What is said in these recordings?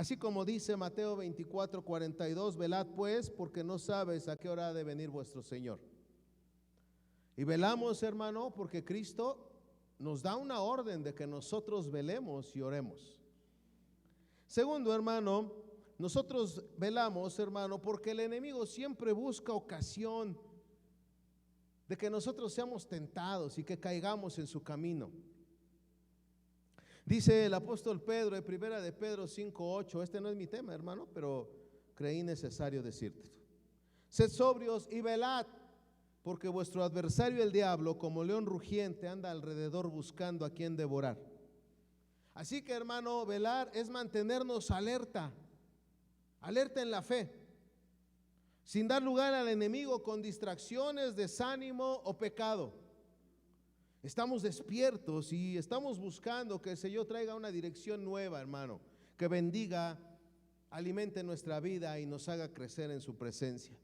Así como dice Mateo 24:42, velad pues, porque no sabes a qué hora ha de venir vuestro Señor. Y velamos, hermano, porque Cristo nos da una orden de que nosotros velemos y oremos. Segundo, hermano, nosotros velamos, hermano, porque el enemigo siempre busca ocasión de que nosotros seamos tentados y que caigamos en su camino. Dice el apóstol Pedro en primera de Pedro 5:8, este no es mi tema, hermano, pero creí necesario decirte. Sed sobrios y velad, porque vuestro adversario el diablo, como león rugiente, anda alrededor buscando a quien devorar. Así que, hermano, velar es mantenernos alerta en la fe, sin dar lugar al enemigo con distracciones, desánimo o pecado. Estamos despiertos y estamos buscando que el Señor traiga una dirección nueva, hermano, que bendiga, alimente nuestra vida y nos haga crecer en su presencia.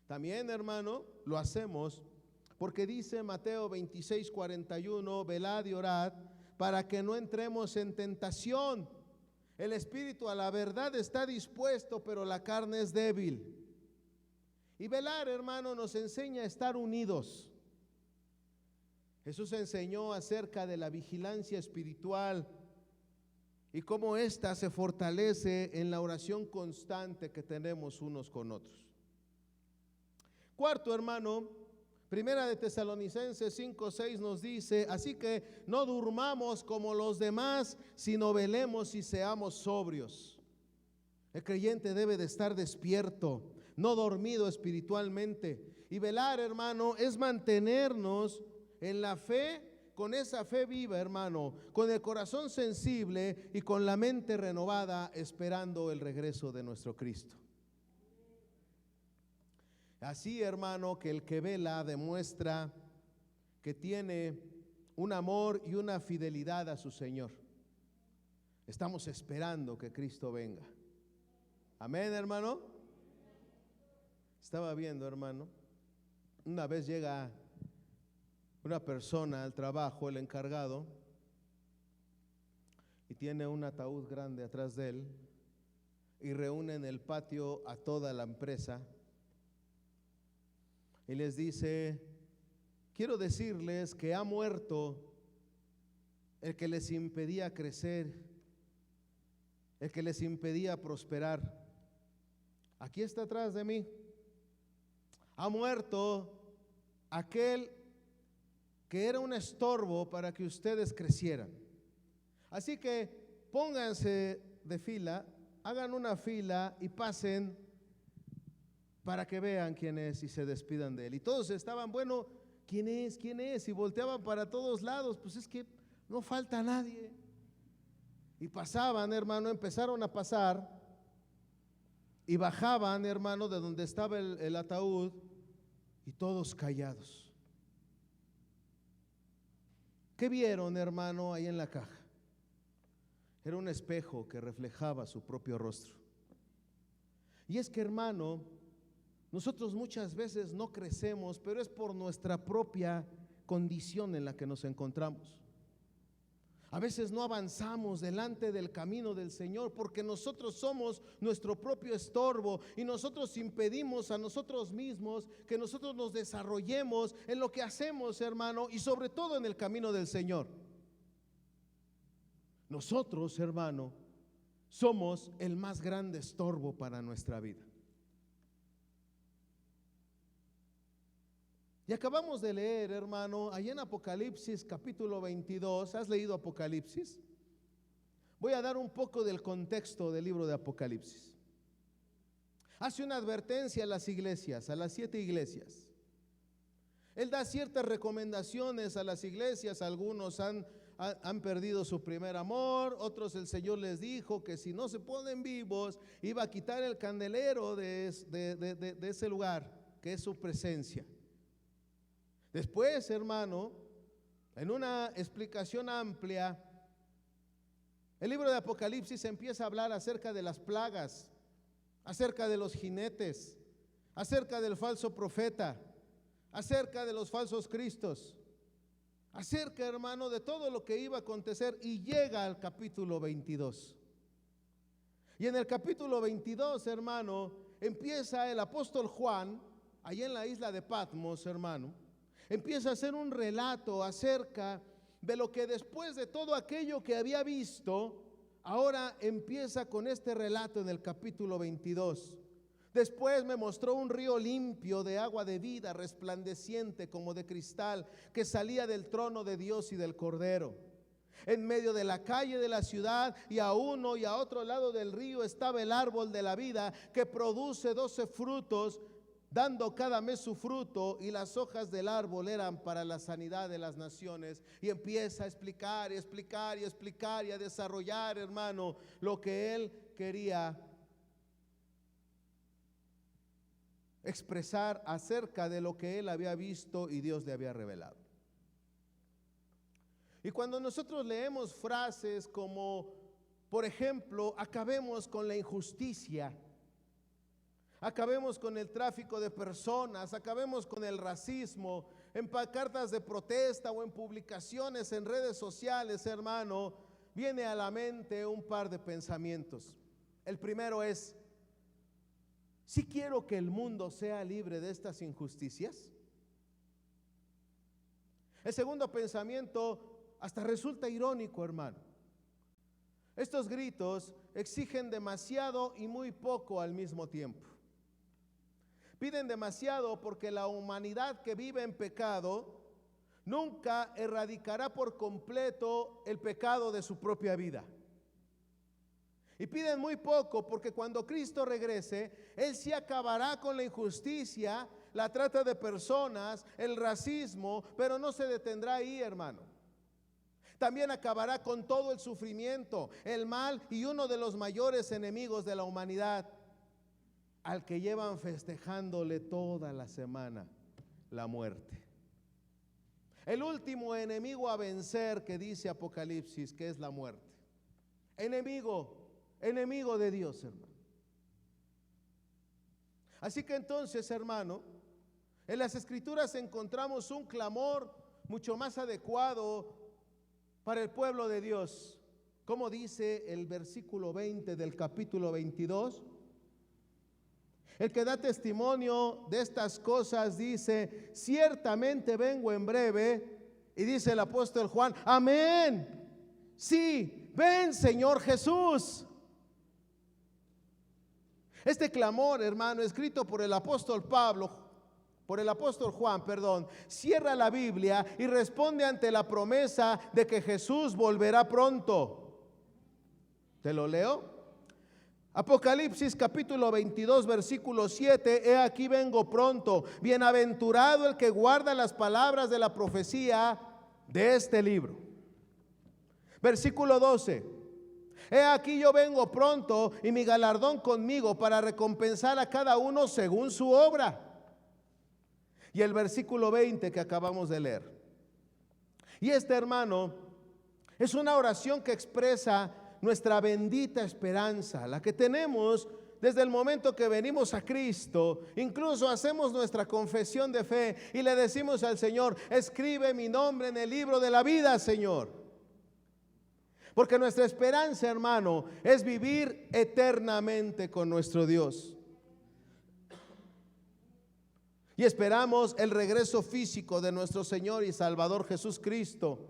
También, hermano, lo hacemos porque dice Mateo 26:41, velad y orad para que no entremos en tentación. El espíritu a la verdad está dispuesto, pero la carne es débil. Y velar, hermano, nos enseña a estar unidos. Jesús enseñó acerca de la vigilancia espiritual y cómo ésta se fortalece en la oración constante que tenemos unos con otros. Cuarto, hermano, primera de Tesalonicenses 5:6 nos dice, así que no durmamos como los demás, sino velemos y seamos sobrios. El creyente debe de estar despierto, no dormido espiritualmente. Y velar, hermano, es mantenernos en la fe, con esa fe viva, hermano, con el corazón sensible y con la mente renovada, esperando el regreso de nuestro Cristo. Así, hermano, que el que vela demuestra que tiene un amor y una fidelidad a su Señor. Estamos esperando que Cristo venga. Amén, hermano. Estaba viendo, hermano, una vez llega una persona al trabajo, el encargado, y tiene un ataúd grande atrás de él, y reúne en el patio a toda la empresa, y les dice, quiero decirles que ha muerto el que les impedía crecer, el que les impedía prosperar. Aquí está atrás de mí. Ha muerto aquel que era un estorbo para que ustedes crecieran. Así que pónganse de fila, hagan una fila y pasen para que vean quién es y se despidan de él. Y todos estaban, bueno, ¿quién es? ¿Quién es? Y volteaban para todos lados, pues es que no falta nadie. Y pasaban, hermano, empezaron a pasar y bajaban, hermano, de donde estaba el ataúd, y todos callados. ¿Qué vieron, hermano, ahí en la caja? Era un espejo que reflejaba su propio rostro. Y es que, hermano, nosotros muchas veces no crecemos, pero es por nuestra propia condición en la que nos encontramos. A veces no avanzamos delante del camino del Señor porque nosotros somos nuestro propio estorbo y nosotros impedimos a nosotros mismos que nosotros nos desarrollemos en lo que hacemos, hermano, y sobre todo en el camino del Señor. Nosotros, hermano, somos el más grande estorbo para nuestra vida. Y acabamos de leer, hermano, allí en Apocalipsis capítulo 22. ¿Has leído Apocalipsis? Voy a dar un poco del contexto del libro de Apocalipsis. Hace una advertencia a las iglesias, a las 7 iglesias. Él da ciertas recomendaciones a las iglesias. Algunos han perdido su primer amor, otros el Señor les dijo que si no se ponen vivos, iba a quitar el candelero de ese lugar, que es su presencia. Después, hermano, en una explicación amplia, el libro de Apocalipsis empieza a hablar acerca de las plagas, acerca de los jinetes, acerca del falso profeta, acerca de los falsos cristos, acerca, hermano, de todo lo que iba a acontecer, y llega al capítulo 22. Y en el capítulo 22, hermano, empieza el apóstol Juan, allá en la isla de Patmos, hermano, empieza a hacer un relato acerca de lo que después de todo aquello que había visto, ahora empieza con este relato en el capítulo 22. Después me mostró un río limpio de agua de vida, resplandeciente como de cristal, que salía del trono de Dios y del Cordero. En medio de la calle de la ciudad y a uno y a otro lado del río estaba el árbol de la vida, que produce 12 frutos, dando cada mes su fruto, y las hojas del árbol eran para la sanidad de las naciones. Y empieza a explicar y explicar y explicar y a desarrollar, hermano, lo que él quería expresar acerca de lo que él había visto y Dios le había revelado. Y cuando nosotros leemos frases como, por ejemplo, acabemos con la injusticia, acabemos con el tráfico de personas, acabemos con el racismo, en pancartas de protesta o en publicaciones en redes sociales, hermano, viene a la mente un par de pensamientos. El primero es: ¿sí quiero que el mundo sea libre de estas injusticias? El segundo pensamiento hasta resulta irónico, hermano. Estos gritos exigen demasiado y muy poco al mismo tiempo. Piden demasiado porque la humanidad que vive en pecado nunca erradicará por completo el pecado de su propia vida. Y piden muy poco porque cuando Cristo regrese, Él sí acabará con la injusticia, la trata de personas, el racismo, pero no se detendrá ahí, hermano. También acabará con todo el sufrimiento, el mal y uno de los mayores enemigos de la humanidad, al que llevan festejándole toda la semana: la muerte. El último enemigo a vencer que dice Apocalipsis, que es la muerte. Enemigo de Dios, hermano. Así que entonces, hermano, en las Escrituras encontramos un clamor mucho más adecuado para el pueblo de Dios. Como dice el versículo 20 del capítulo 22, el que da testimonio de estas cosas dice: ciertamente vengo en breve. Y dice el apóstol Juan: amén, sí, ven Señor Jesús. Este clamor, hermano, escrito por el apóstol Juan, cierra la Biblia y responde ante la promesa de que Jesús volverá pronto. ¿Te lo leo? Apocalipsis capítulo 22 versículo 7: he aquí vengo pronto, bienaventurado el que guarda las palabras de la profecía de este libro. Versículo 12: he aquí yo vengo pronto y mi galardón conmigo para recompensar a cada uno según su obra. Y el versículo 20 que acabamos de leer. Y este, hermano, es una oración que expresa nuestra bendita esperanza, la que tenemos desde el momento que venimos a Cristo. Incluso hacemos nuestra confesión de fe y le decimos al Señor: escribe mi nombre en el libro de la vida, Señor. Porque nuestra esperanza, hermano, es vivir eternamente con nuestro Dios. Y esperamos el regreso físico de nuestro Señor y Salvador Jesucristo,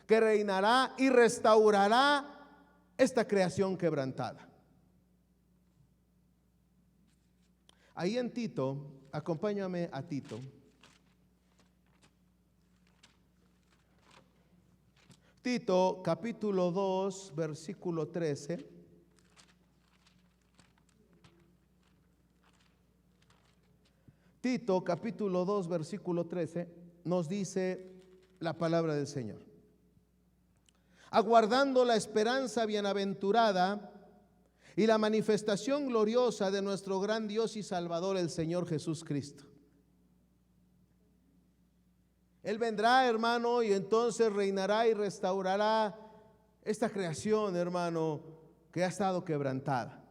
que reinará y restaurará esta creación quebrantada. Ahí en Tito, acompáñame a Tito. Tito capítulo 2 versículo 13. Tito capítulo 2 versículo 13 nos dice la palabra del Señor: aguardando la esperanza bienaventurada y la manifestación gloriosa de nuestro gran Dios y Salvador, el Señor Jesucristo. Él vendrá, hermano, y entonces reinará y restaurará esta creación, hermano, que ha estado quebrantada.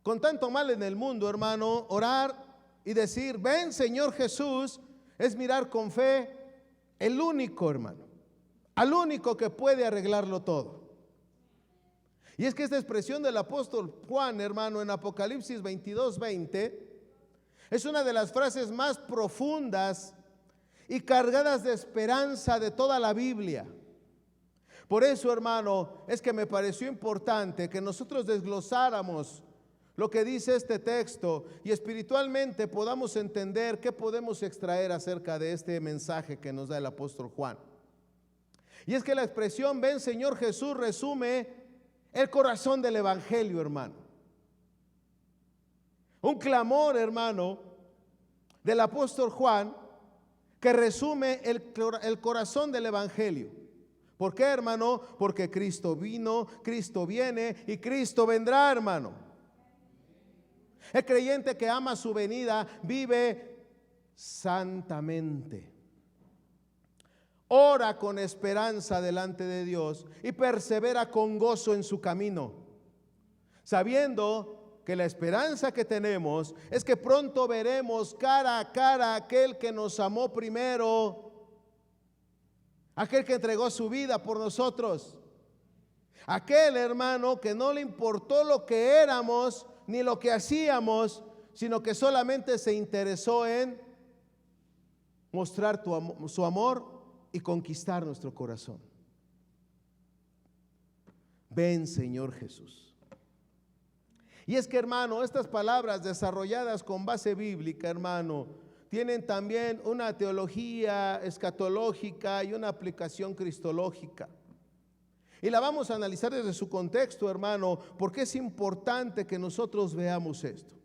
Con tanto mal en el mundo, hermano, orar y decir: ven Señor Jesús, es mirar con fe el único, hermano, al único que puede arreglarlo todo. Y es que esta expresión del apóstol Juan, hermano, en Apocalipsis 22:20, es una de las frases más profundas y cargadas de esperanza de toda la Biblia. Por eso, hermano, es que me pareció importante que nosotros desglosáramos lo que dice este texto y espiritualmente podamos entender qué podemos extraer acerca de este mensaje que nos da el apóstol Juan. Y es que la expresión "ven Señor Jesús" resume el corazón del evangelio, hermano. Un clamor, hermano, del apóstol Juan que resume el corazón del evangelio. ¿Por qué, hermano? Porque Cristo vino, Cristo viene y Cristo vendrá, hermano. El creyente que ama su venida vive santamente, ora con esperanza delante de Dios y persevera con gozo en su camino, sabiendo que la esperanza que tenemos es que pronto veremos cara a cara a aquel que nos amó primero, aquel que entregó su vida por nosotros, aquel, hermano, que no le importó lo que éramos ni lo que hacíamos, sino que solamente se interesó en mostrar su amor y conquistar nuestro corazón. Ven, Señor Jesús. Y es que, hermano, estas palabras desarrolladas con base bíblica, hermano, tienen también una teología escatológica y una aplicación cristológica. Y la vamos a analizar desde su contexto, hermano, porque es importante que nosotros veamos esto.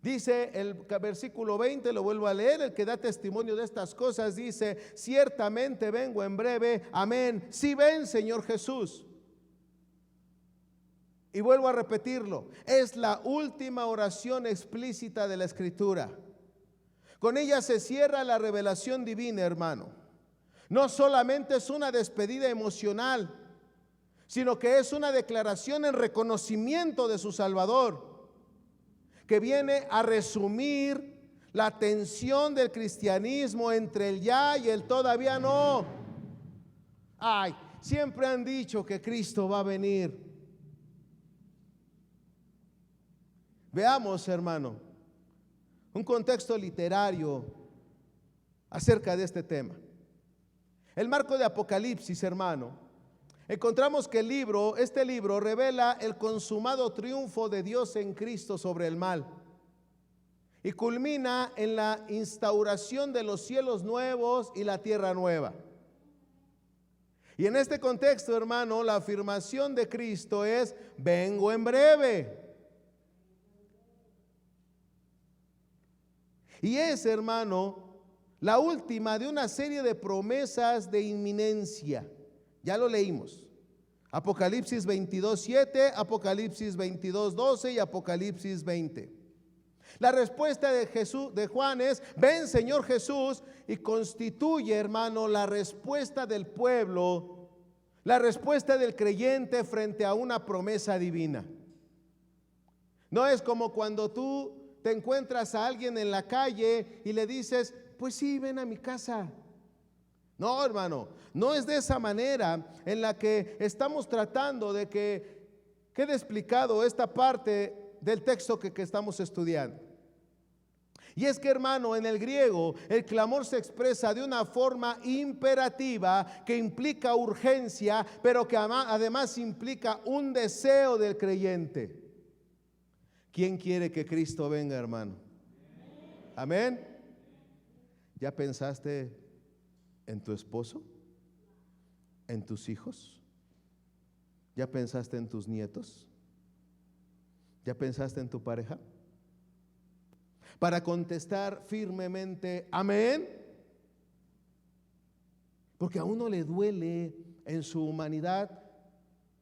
Dice el versículo 20, lo vuelvo a leer, el que da testimonio de estas cosas dice: ciertamente vengo en breve, amén. Sí, ven, Señor Jesús. Y vuelvo a repetirlo, es la última oración explícita de la Escritura. Con ella se cierra la revelación divina, hermano. No solamente es una despedida emocional, sino que es una declaración en reconocimiento de su Salvador, que viene a resumir la tensión del cristianismo entre el ya y el todavía no. Ay, siempre han dicho que Cristo va a venir. Veamos, hermano, un contexto literario acerca de este tema. El marco de Apocalipsis, hermano, encontramos que este libro revela el consumado triunfo de Dios en Cristo sobre el mal y culmina en la instauración de los cielos nuevos y la tierra nueva. Y en este contexto, hermano, la afirmación de Cristo es: vengo en breve. Y es, hermano, la última de una serie de promesas de inminencia. Ya lo leímos. Apocalipsis 22:7, Apocalipsis 22:12 y Apocalipsis 20. La respuesta de Juan es: ven, Señor Jesús, y constituye, hermano, la respuesta del pueblo, la respuesta del creyente frente a una promesa divina. No es como cuando tú te encuentras a alguien en la calle y le dices: pues sí, ven a mi casa. No, hermano, no es de esa manera en la que estamos tratando de que quede explicado esta parte del texto que estamos estudiando. Y es que, hermano, en el griego el clamor se expresa de una forma imperativa que implica urgencia, pero que además implica un deseo del creyente. ¿Quién quiere que Cristo venga, hermano? Amén. ¿Ya pensaste en tu esposo? ¿En tus hijos? ¿Ya pensaste en tus nietos? ¿Ya pensaste en tu pareja? Para contestar firmemente amén, porque a uno le duele en su humanidad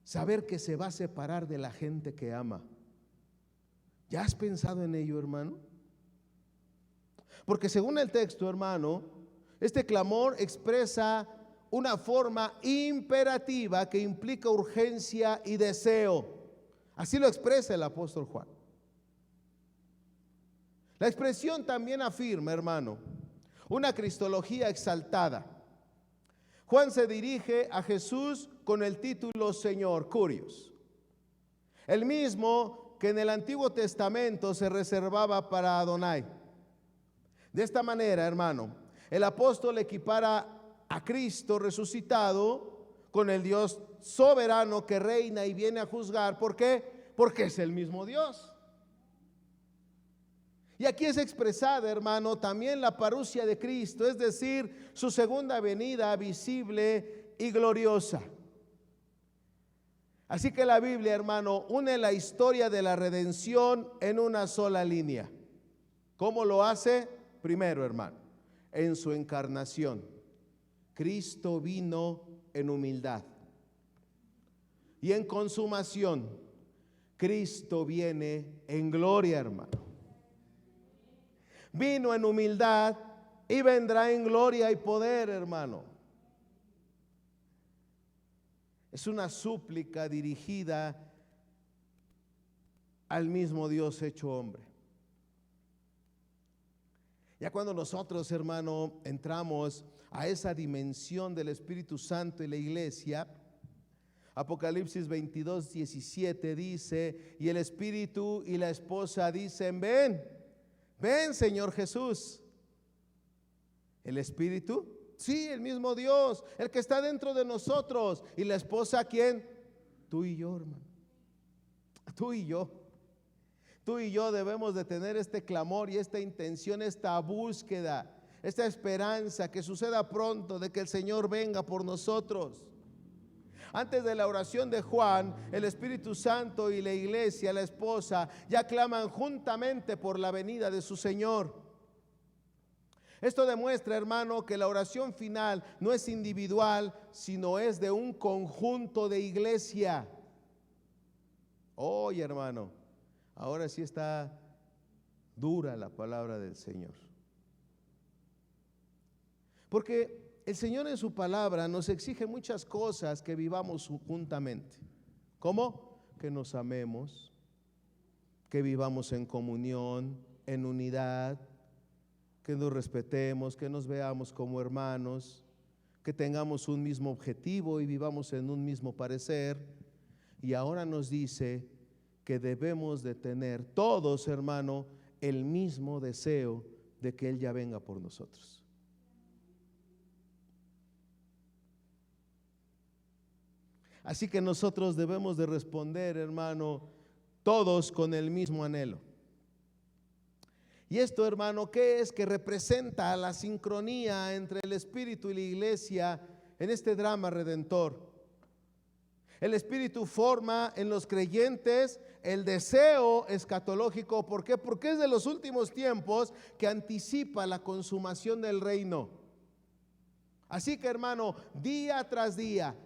saber que se va a separar de la gente que ama. ¿Ya has pensado en ello, hermano? Porque según el texto, hermano, este clamor expresa una forma imperativa que implica urgencia y deseo. Así lo expresa el apóstol Juan. La expresión también afirma, hermano, una cristología exaltada. Juan se dirige a Jesús con el título Señor, Curios. El mismo que en el Antiguo Testamento se reservaba para Adonai. De esta manera, hermano, el apóstol equipara a Cristo resucitado con el Dios soberano que reina y viene a juzgar. ¿Por qué? Porque es el mismo Dios. Y aquí es expresada, hermano, también la parusia de Cristo, es decir, su segunda venida visible y gloriosa. Así que la Biblia, hermano, une la historia de la redención en una sola línea. ¿Cómo lo hace? Primero, hermano, en su encarnación. Cristo vino en humildad. Y en consumación, Cristo viene en gloria, hermano. Vino en humildad y vendrá en gloria y poder, hermano. Es una súplica dirigida al mismo Dios hecho hombre. Ya cuando nosotros, hermano, entramos a esa dimensión del Espíritu Santo y la iglesia, Apocalipsis 22, 17 dice, y el Espíritu y la esposa dicen, ven, ven, Señor Jesús. ¿El Espíritu? Sí, el mismo Dios, el que está dentro de nosotros. ¿Y la esposa quién? Tú y yo, hermano. Tú y yo. Tú y yo debemos de tener este clamor y esta intención, esta búsqueda, esta esperanza que suceda pronto de que el Señor venga por nosotros. Antes de la oración de Juan, el Espíritu Santo y la iglesia, la esposa, ya claman juntamente por la venida de su Señor. Esto demuestra, hermano, que la oración final no es individual, sino es de un conjunto de iglesia. Oye, hermano, ahora sí está dura la palabra del Señor. Porque el Señor en su palabra nos exige muchas cosas que vivamos juntamente. ¿Cómo? Que nos amemos, que vivamos en comunión, en unidad, que nos respetemos, que nos veamos como hermanos, que tengamos un mismo objetivo y vivamos en un mismo parecer. Y ahora nos dice que debemos de tener todos, hermano, el mismo deseo de que Él ya venga por nosotros. Así que nosotros debemos de responder, hermano, todos con el mismo anhelo. Y esto, hermano, ¿qué es? Que representa la sincronía entre el Espíritu y la iglesia en este drama redentor. El Espíritu forma en los creyentes el deseo escatológico. ¿Por qué? Porque es de los últimos tiempos que anticipa la consumación del reino. Así que, hermano, día tras día,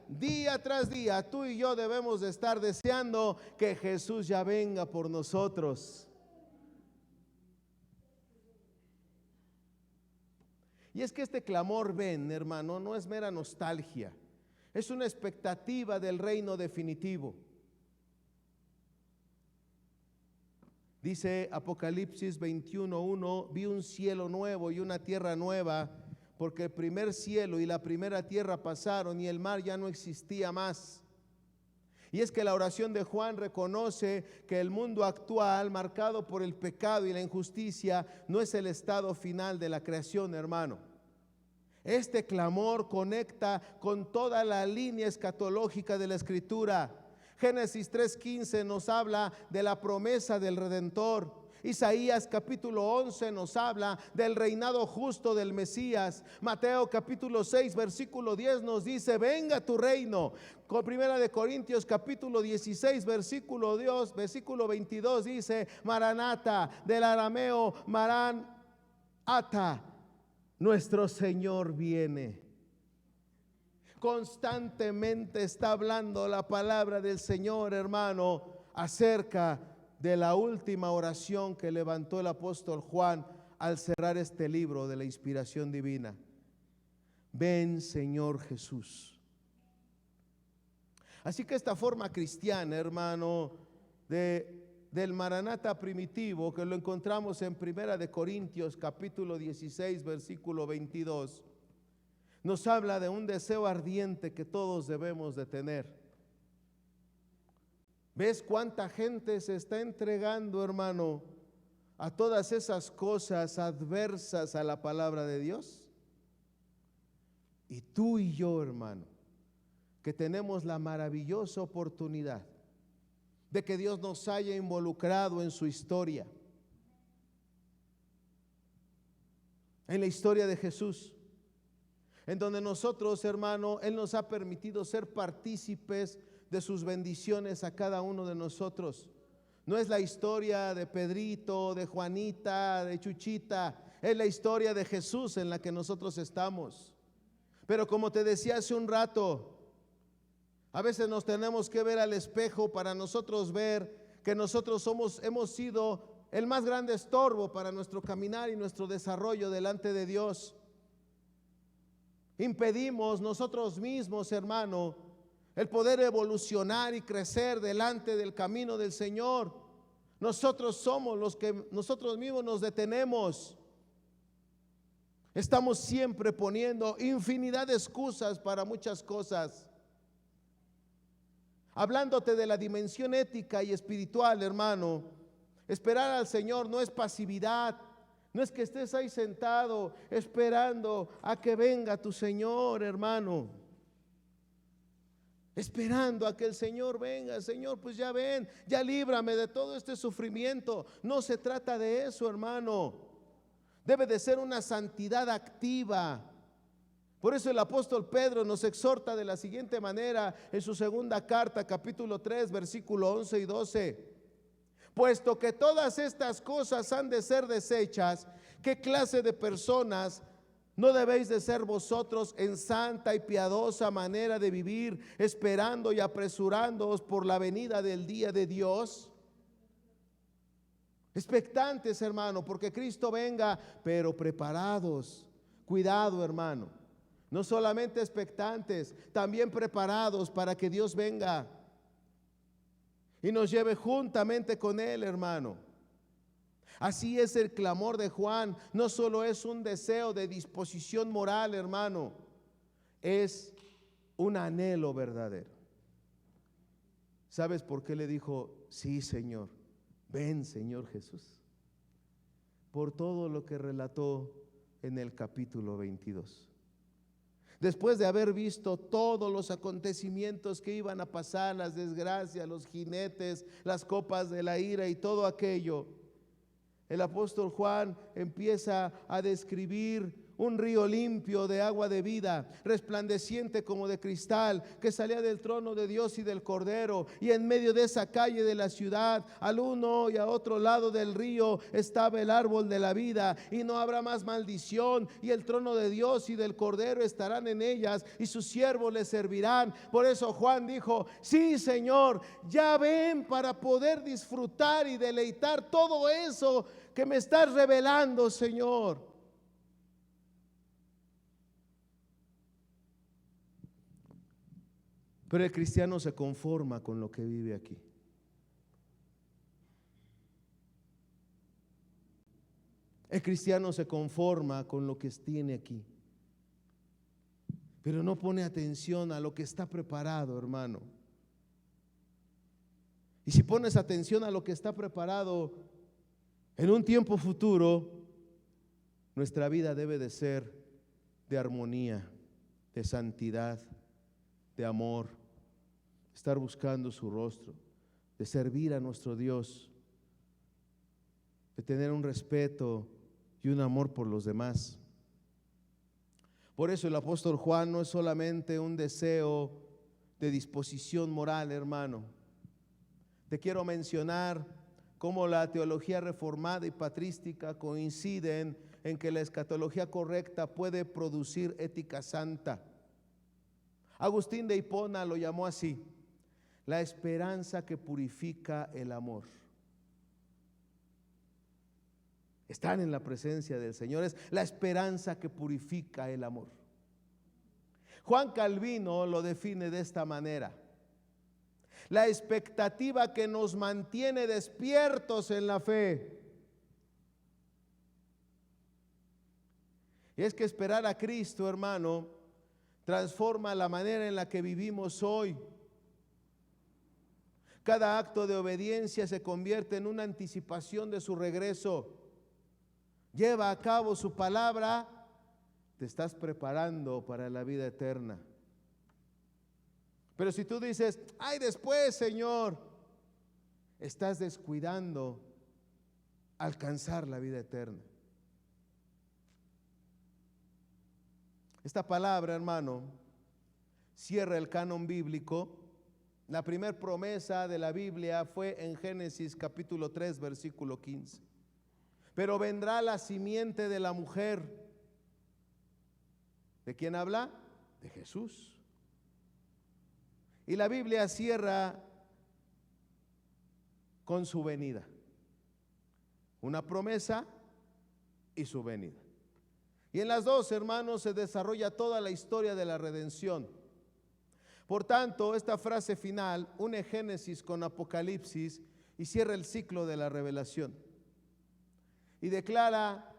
tú y yo debemos de estar deseando que Jesús ya venga por nosotros. Y es que este clamor, ven, hermano, no es mera nostalgia, es una expectativa del reino definitivo. Dice Apocalipsis 21:1, vi un cielo nuevo y una tierra nueva, porque el primer cielo y la primera tierra pasaron y el mar ya no existía más. Y es que la oración de Juan reconoce que el mundo actual, marcado por el pecado y la injusticia, no es el estado final de la creación, hermano. Este clamor conecta con toda la línea escatológica de la Escritura. Génesis 3:15 nos habla de la promesa del Redentor. Isaías capítulo 11 nos habla del reinado justo del Mesías. Mateo capítulo 6 versículo 10 nos dice, venga tu reino. Con Primera de Corintios capítulo 16 versículo 22 dice, Maranata, del arameo Marán Ata, nuestro Señor viene. Constantemente está hablando la palabra del Señor, hermano, acerca de la última oración que levantó el apóstol Juan al cerrar este libro de la inspiración divina. Ven, Señor Jesús. Así que esta forma cristiana, hermano, del Maranata primitivo, que lo encontramos en Primera de Corintios capítulo 16 versículo 22, nos habla de un deseo ardiente que todos debemos de tener. ¿Ves cuánta gente se está entregando, hermano, a todas esas cosas adversas a la palabra de Dios? Y tú y yo, hermano, que tenemos la maravillosa oportunidad de que Dios nos haya involucrado en su historia, en la historia de Jesús, en donde nosotros, hermano, Él nos ha permitido ser partícipes de sus bendiciones a cada uno de nosotros. No es la historia de Pedrito, de Juanita, de Chuchita, es la historia de Jesús en la que nosotros estamos. Pero como te decía hace un rato, a veces nos tenemos que ver al espejo para nosotros ver que nosotros hemos sido el más grande estorbo para nuestro caminar y nuestro desarrollo delante de Dios. Impedimos nosotros mismos, hermano, el poder evolucionar y crecer delante del camino del Señor. Nosotros somos los que nosotros mismos nos detenemos. Estamos siempre poniendo infinidad de excusas para muchas cosas. Hablándote de la dimensión ética y espiritual, hermano, esperar al Señor no es pasividad. No es que estés ahí sentado esperando a que venga tu Señor, hermano. Esperando a que el Señor venga. Señor, pues ya ven, ya líbrame de todo este sufrimiento. No se trata de eso, hermano. Debe de ser una santidad activa. Por eso el apóstol Pedro nos exhorta de la siguiente manera en su segunda carta, capítulo 3, versículo 11 y 12. Puesto que todas estas cosas han de ser desechas, ¿qué clase de personas no debéis de ser vosotros en santa y piadosa manera de vivir, esperando y apresurándoos por la venida del día de Dios? Expectantes, hermano, porque Cristo venga, pero preparados. Cuidado, hermano, no solamente expectantes, también preparados para que Dios venga y nos lleve juntamente con Él, hermano. Así es el clamor de Juan. No solo es un deseo de disposición moral, hermano, es un anhelo verdadero. ¿Sabes por qué le dijo, sí, Señor? Ven, Señor Jesús. Por todo lo que relató en el capítulo 22. Después de haber visto todos los acontecimientos que iban a pasar, las desgracias, los jinetes, las copas de la ira y todo aquello, el apóstol Juan empieza a describir un río limpio de agua de vida, resplandeciente como de cristal, que salía del trono de Dios y del Cordero. Y en medio de esa calle de la ciudad, al uno y a otro lado del río, estaba el árbol de la vida, y no habrá más maldición, y el trono de Dios y del Cordero estarán en ellas, y sus siervos les servirán. Por eso Juan dijo, sí, Señor, ya ven, para poder disfrutar y deleitar todo eso que me estás revelando, Señor. Pero el cristiano se conforma con lo que vive aquí. El cristiano se conforma con lo que tiene aquí, pero no pone atención a lo que está preparado, hermano. Y si pones atención a lo que está preparado en un tiempo futuro, nuestra vida debe de ser de armonía, de santidad, de amor, estar buscando su rostro, de servir a nuestro Dios, de tener un respeto y un amor por los demás. Por eso el apóstol Juan no es solamente un deseo de disposición moral, hermano. Te quiero mencionar cómo la teología reformada y patrística coinciden en que la escatología correcta puede producir ética santa. Agustín de Hipona lo llamó así: la esperanza que purifica el amor. Están en la presencia del Señor, es la esperanza que purifica el amor. Juan Calvino lo define de esta manera: la expectativa que nos mantiene despiertos en la fe. Y es que esperar a Cristo, hermano, transforma la manera en la que vivimos hoy. Cada acto de obediencia se convierte en una anticipación de su regreso. Lleva a cabo su palabra, te estás preparando para la vida eterna. Pero si tú dices, ay, después, Señor, estás descuidando alcanzar la vida eterna. Esta palabra, hermano, cierra el canon bíblico. La primera promesa de la Biblia fue en Génesis capítulo 3, versículo 15. Pero vendrá la simiente de la mujer. ¿De quién habla? De Jesús. Y la Biblia cierra con su venida. Una promesa y su venida. Y en las dos, hermanos, se desarrolla toda la historia de la redención. Por tanto, esta frase final une Génesis con Apocalipsis y cierra el ciclo de la revelación. Y declara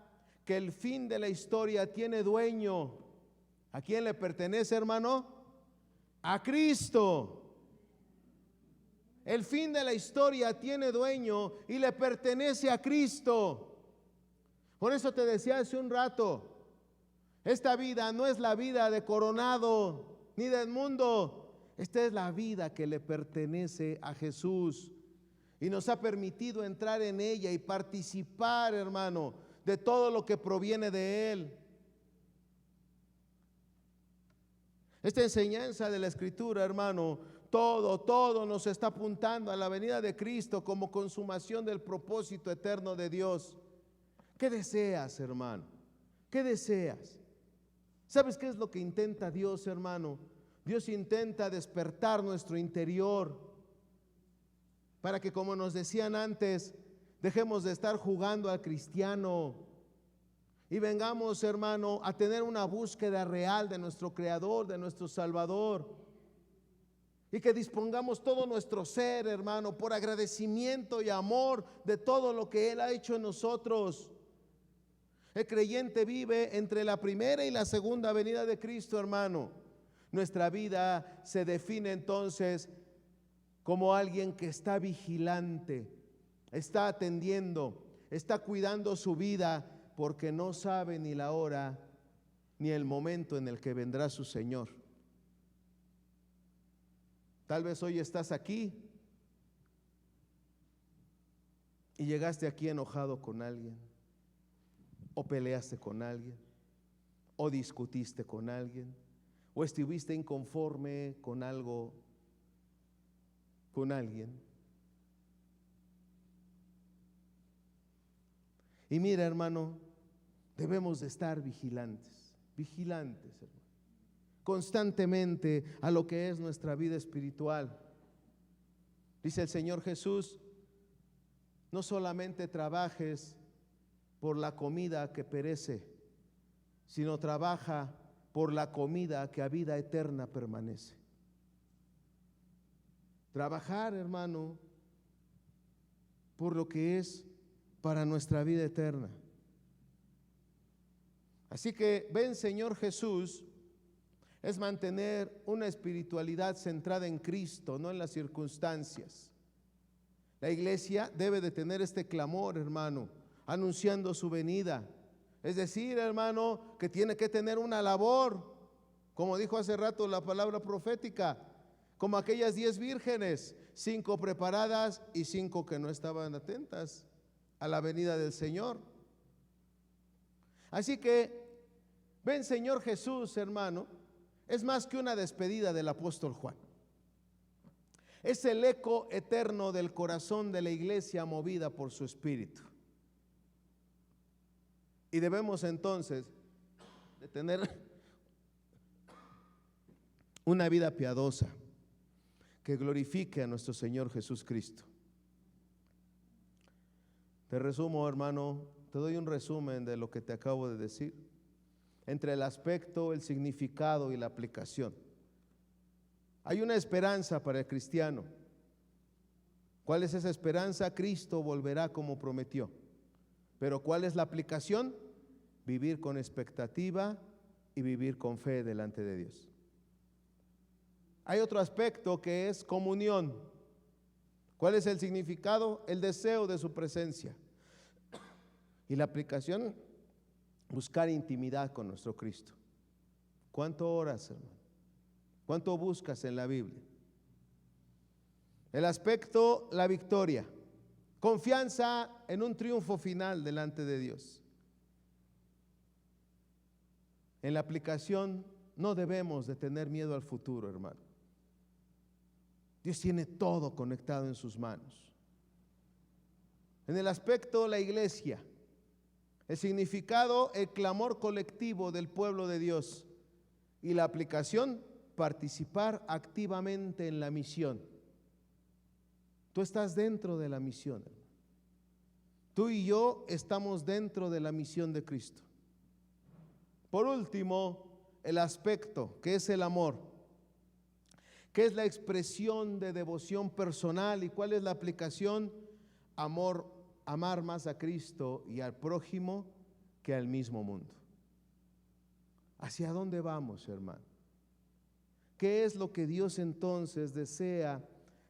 que el fin de la historia tiene dueño. ¿A quién le pertenece, hermano? A Cristo. El fin de la historia tiene dueño y le pertenece a Cristo. Por eso te decía hace un rato, esta vida no es la vida de Coronado ni del mundo. Esta es la vida que le pertenece a Jesús y nos ha permitido entrar en ella y participar, hermano, de todo lo que proviene de Él. Esta enseñanza de la Escritura, hermano, todo nos está apuntando a la venida de Cristo como consumación del propósito eterno de Dios. ¿Qué deseas, hermano? ¿Qué deseas? ¿Sabes qué es lo que intenta Dios, hermano? Dios intenta despertar nuestro interior para que, como nos decían antes, dejemos de estar jugando al cristiano y vengamos, hermano, a tener una búsqueda real de nuestro Creador, de nuestro Salvador, y que dispongamos todo nuestro ser, hermano, por agradecimiento y amor de todo lo que Él ha hecho en nosotros. El creyente vive entre la primera y la segunda venida de Cristo, hermano. Nuestra vida se define entonces como alguien que está vigilante, está atendiendo, está cuidando su vida, porque no sabe ni la hora ni el momento en el que vendrá su Señor. Tal vez hoy estás aquí y llegaste aquí enojado con alguien, o peleaste con alguien, o discutiste con alguien, o estuviste inconforme con algo, con alguien. Y mira, hermano, debemos de estar vigilantes, hermano, constantemente a lo que es nuestra vida espiritual. Dice el Señor Jesús, no solamente trabajes por la comida que perece, sino trabaja por la comida que a vida eterna permanece. Trabajar, hermano, por lo que es para nuestra vida eterna. Así que ven, Señor Jesús, es mantener una espiritualidad centrada en Cristo, no en las circunstancias. La iglesia debe de tener este clamor, hermano, anunciando su venida. Es decir, hermano, que tiene que tener una labor, como dijo hace rato la palabra profética, como aquellas 10 vírgenes, 5 preparadas y 5 que no estaban atentas a la venida del Señor. Así que, ven, Señor Jesús, hermano, es más que una despedida del apóstol Juan. Es el eco eterno del corazón de la iglesia movida por su espíritu. Y debemos entonces de tener una vida piadosa que glorifique a nuestro Señor Jesucristo. Te resumo, hermano, te doy un resumen de lo que te acabo de decir, entre el aspecto, el significado y la aplicación. Hay una esperanza para el cristiano. ¿Cuál es esa esperanza? Cristo volverá como prometió. Pero ¿cuál es la aplicación? Vivir con expectativa y vivir con fe delante de Dios. Hay otro aspecto que es comunión. ¿Cuál es el significado? El deseo de su presencia. Y la aplicación, buscar intimidad con nuestro Cristo. ¿Cuánto oras, hermano? ¿Cuánto buscas en la Biblia? El aspecto, la victoria. Confianza en un triunfo final delante de Dios. En la aplicación, no debemos de tener miedo al futuro, hermano. Dios tiene todo conectado en sus manos. En el aspecto, la iglesia. El significado, el clamor colectivo del pueblo de Dios. Y la aplicación, participar activamente en la misión. Tú estás dentro de la misión. Tú y yo estamos dentro de la misión de Cristo. Por último, el aspecto, que es el amor, que es la expresión de devoción personal. ¿Y cuál es la aplicación? Amor, amar más a Cristo y al prójimo que al mismo mundo. ¿Hacia dónde vamos, hermano? ¿Qué es lo que Dios entonces desea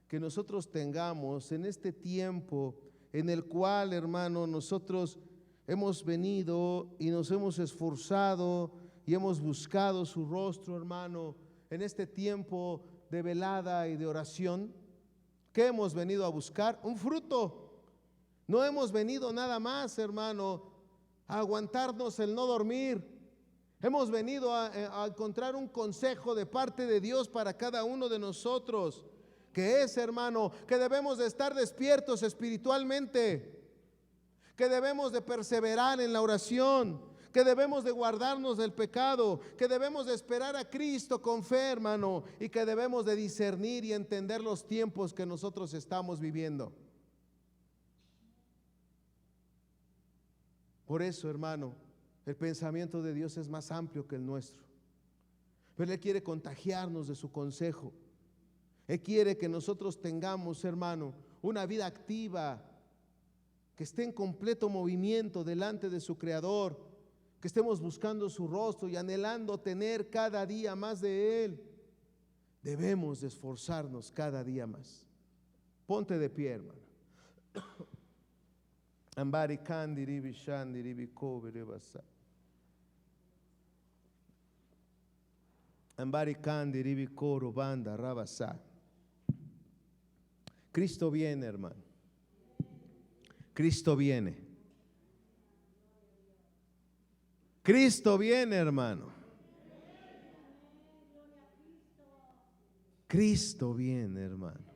que nosotros tengamos en este tiempo en el cual, hermano, nosotros hemos venido y nos hemos esforzado y hemos buscado su rostro, hermano, en este tiempo de velada y de oración? ¿Qué hemos venido a buscar? Un fruto. No hemos venido nada más, hermano, a aguantarnos el no dormir. Hemos venido a encontrar un consejo de parte de Dios para cada uno de nosotros, que es, hermano, que debemos de estar despiertos espiritualmente, que debemos de perseverar en la oración, que debemos de guardarnos del pecado, que debemos de esperar a Cristo con fe, hermano, y que debemos de discernir y entender los tiempos que nosotros estamos viviendo. Por eso, hermano, el pensamiento de Dios es más amplio que el nuestro, pero Él quiere contagiarnos de su consejo. Él quiere que nosotros tengamos, hermano, una vida activa, que esté en completo movimiento delante de su Creador, que estemos buscando su rostro y anhelando tener cada día más de Él. Debemos de esforzarnos cada día más. Ponte de pie, hermano. Ambari kandi ribi shandi ribi kobe rebasa. Ambari kandi ribi koro banda rabasa. Cristo viene, hermano. Cristo viene. Cristo viene, hermano. Cristo viene, hermano.